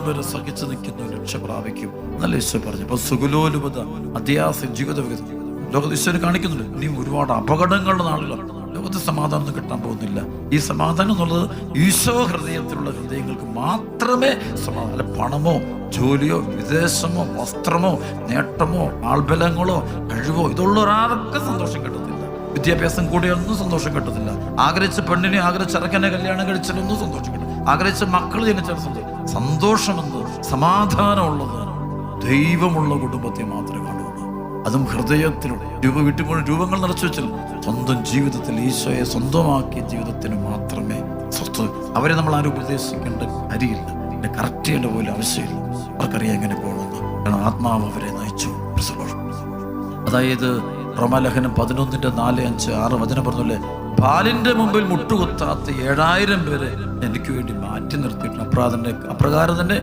വരെ സഹിച്ചു നിൽക്കുന്നു രക്ഷ പ്രാപിക്കും എന്നല്ല ഈശോ പറഞ്ഞു. അപ്പൊ സുഗലോലുപത അത്യാസം ജീവിത വിഗതം ലോകത്ത് ഈശോനെ കാണിക്കുന്നുണ്ട്. ഇനിയും ഒരുപാട് അപകടങ്ങളുടെ നാളുകളാണ്. ലോകത്ത് സമാധാനം കിട്ടാൻ പോകുന്നില്ല. ഈ സമാധാനം എന്നുള്ളത് ഈശോ ഹൃദയത്തിലുള്ള ഹൃദയങ്ങൾക്ക് മാത്രമേ സമാധാനം. അല്ല പണമോ ജോലിയോ വിദേശമോ വസ്ത്രമോ നേട്ടമോ ആൾബലങ്ങളോ കഴിവോ ഇതുള്ള ഒരാൾക്കും സന്തോഷം കിട്ടത്തില്ല. വിദ്യാഭ്യാസം കൂടിയൊന്നും സന്തോഷം കിട്ടത്തില്ല. ആഗ്രഹിച്ച പെണ്ണിനെ ആഗ്രഹിച്ച ചെറുക്കനെ കല്യാണം കഴിച്ചാലൊന്നും സന്തോഷം കിട്ടും. ആഗ്രഹിച്ച മക്കൾ ജനിച്ചാൽ സന്തോഷമെന്ന് സമാധാനമുള്ളത് ദൈവമുള്ള കുടുംബത്തെ മാത്രമേ കാണുള്ളൂ. അതും ഹൃദയത്തിലൂടെ വിട്ടുമ്പോൾ രൂപങ്ങൾ നിറച്ചു വെച്ചാൽ സ്വന്തം ജീവിതത്തിൽ ഈശോയെ സ്വന്തമാക്കിയ ജീവിതത്തിന് മാത്രമേ സ്വസ്ഥത. അവരെ നമ്മൾ ആരും ഉപദേശിക്കേണ്ട കാര്യമില്ല, എന്നെ കറക്റ്റ് ചെയ്യേണ്ട പോലും ആവശ്യമില്ല. അവർക്കറിയാം എങ്ങനെ പോകണമെന്ന്. കാരണം ആത്മാവ് അവരെ നയിച്ചു. അതായത് റോമാലേഖനം 11:4-5-6 വചനം പറഞ്ഞല്ലേ, ബാലിന്റെ മുമ്പിൽ മുട്ടുകുത്താത്ത 7000 പേരെ എനിക്ക് വേണ്ടി മാറ്റി നിർത്തിയിട്ടുണ്ട്. അപ്രകാരം തന്നെ